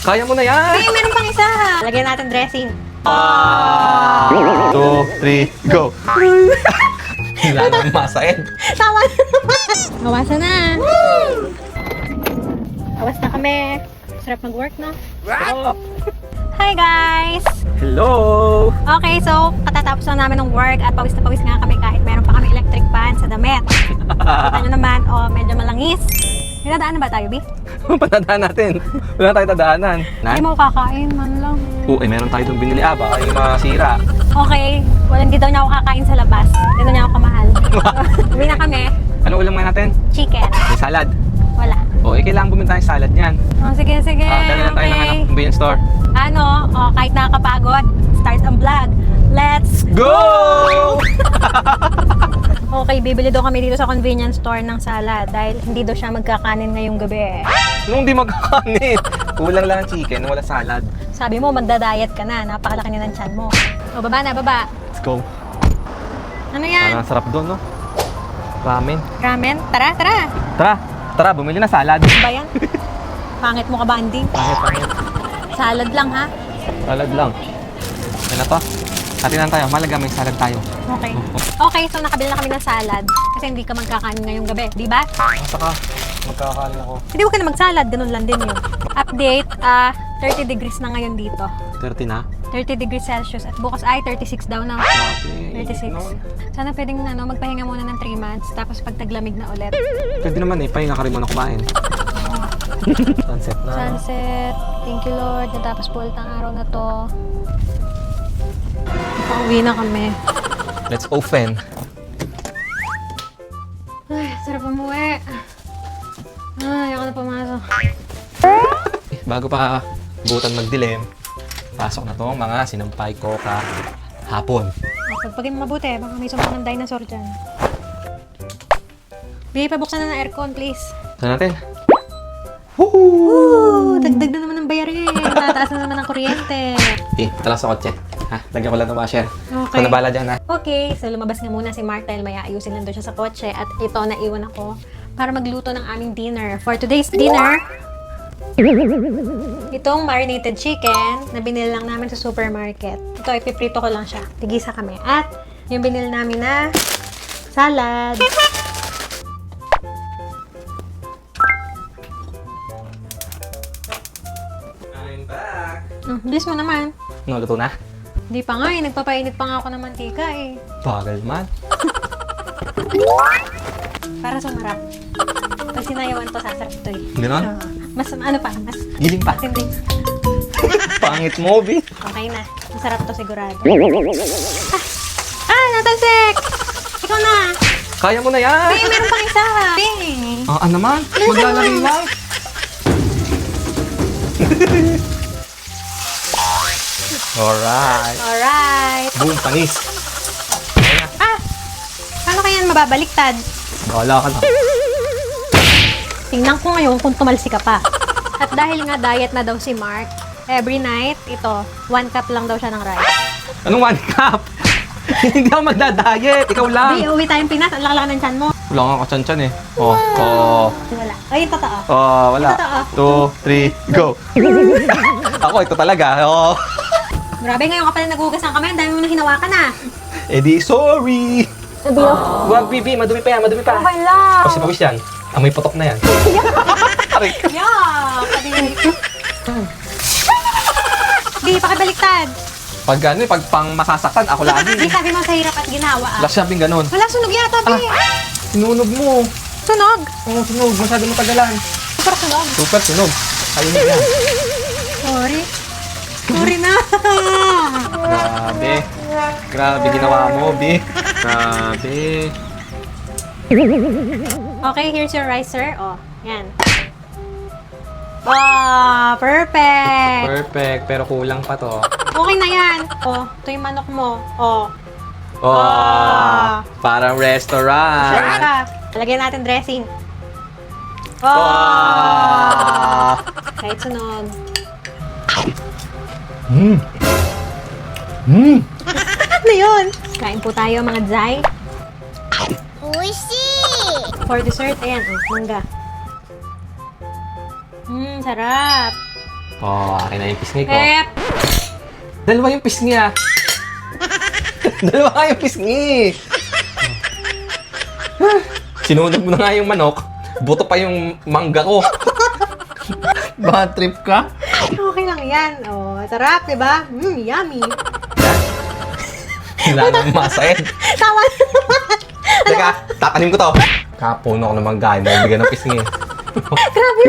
Kaya mo na yan! Hey, meron pang isa. Lagyan natin dressing. 2, 3, go! Wala nang masain. Tama na naman. Gawasan na. Gawas na kami. Sarap mag-work, no? Hi, guys! Hello! Okay, so katatapos lang namin ng work at pawis na pawis nga kami kahit meron pa kami electric fan sa damit. Kita nyo naman, medyo malangis. May nadaanan ba tayo, B? Patadaan natin. Wala tayo tadaanan. Hindi mo kakain, man lang. Oo, meron tayo itong binili. Baka yung masira. Okay, hindi daw niya ako kakain sa labas. Hindi daw niya ako kamahal. Uwi na kami. Ano ulam nga natin? Chicken. May salad. Wala. Kailangan bumili tayong salad niyan. Sige. Dali na tayo ng convenience store. Kahit nakakapagod, start ang vlog. Let's Go! Okay, bibili daw kami dito sa convenience store ng salad dahil hindi daw siya magkakanin ngayong gabi. Nung di magkakanin. Kulang lang ang chicken, wala salad. Sabi mo, magda-diet ka na. Napakalaki na ng tiyan mo. Baba na, baba. Let's go. Ano yan? Parang sarap doon, no? Ramen. Ramen? Tara. Tara, bumili na salad. Ano ba yan? Pangit mo ka, Bandy. Pangit. Salad lang, ha? Salad lang. Yan na to. Hatinan tayo. Malaga may salad tayo. Okay, so nakabili na kami ng salad kasi hindi ka magkakain ngayong gabi, di ba? Saka, magkakain ako. Hindi ko ka na magsalad, ganun lang din yun. Update, 30 degrees na ngayon dito. 30 na? 30 degrees Celsius at bukas ay 36 daw na. Okay. 36. Sana pwedeng magpahinga muna ng 3 months tapos pag taglamig na ulit. Pwede naman pahinga ka rin muna kumain. Sunset na. Sunset. Thank you Lord. Natapos po ulit ang araw na to. Pauwi na kami. Let's open. Ay, sarap umuwi. Ay, ako na pumasok. Bago pa butan magdilim, pasok na to mga sinampay ko hapon. Pagpagin mo mabuti, baka may sumakang dinosaur dyan. Bigay, pabuksan na ng aircon, please. Saan natin? Dagdag na naman ng bayarin. Tataas na naman ang kuryente. Talas sa kotse. Lagyan ko lang ng washer. Okay. Ito na bala dyan, ha? Okay, so lumabas nga muna si Mark dahil may ayusin lang doon siya sa kotse at ito, naiwan ako para magluto ng aming dinner. For today's dinner, itong marinated chicken na binili lang namin sa supermarket. Ito, ipiprito ko lang siya. Tigisa kami. At yung binili namin na salad. I'm back. Bilis mo naman. Luto na? Hindi pa nga nagpapainit pa nga ako ng mantika eh. Bagal man. Para sumarap. Pag sinayawan to, sasarap to eh. Ganon? Mas mas Giling pa. matindi. Pangit mo, Bi. Okay na. Masarap to sigurado. Natalsik! Ikaw na! Kaya mo na yan! Hey, meron pang isa! Naman? Maglalagay lang. Alright. Boom, panis. Paano kaya mababaliktad? Wala ka na. Tingnan ko ngayon kung tumalsi ka pa. At dahil nga diet na daw si Mark, every night, 1 cup lang daw siya ng rice. Anong 1 cup? Hindi ako magda-diet. Ikaw lang. Di, uwi tayong Pinas. Ang laki-laki ng tiyan mo. Wala nga katsan-tsan eh. Wala. Ay, yung totoo. Wala. Totoo. 2, 3, go. Ako, ito talaga. Grabe, ngayon ka pala naghugas ng kamay. Ang dami mo na hinawakan ah. Di sorry. Sabi ko. Wag, Bibi. Madumi pa yan. Okay lang. Pawis yan. Amoy putok na yan. Aray ka. Yeah. Di, pakibaliktad. Pag pag pang masasaktan, ako Di, lagi. sabi mo sa hirap at ginawa ah. Last shopping ganun. Wala, sunog yata, Bi. Sinunog mo. Sunog. Oo, sunog. Masyado matagalan. Super sunog. Super sunog. Ayun na yan. Sorry na. Grabe ginawa mo, Bi. Grabe. Okay, here's your rice, sir. Yan. Perfect. Perfect, pero kulang pa to. Okay na yan. Ito yung manok mo. Parang restaurant. Sure ka. Lagyan natin dressing. Kahit sunog. Ano yun? Kain po tayo mga Zay. For dessert, ayan, mangga. Sarap. Oh, akin na yung pisngi ko. Pep! Dalawa yung pisngi ah. Dalawa yung pisngi. Sinunog mo na nga yung manok. Buto pa yung mangga ko. Bad trip ka? Okay lang yan. Oh, sarap, diba? Yummy. Wala nang masayin. Tama Teka, tatanim ko to. Kapuno ko ng mangga. May bigyan ng pisngi. Grabe.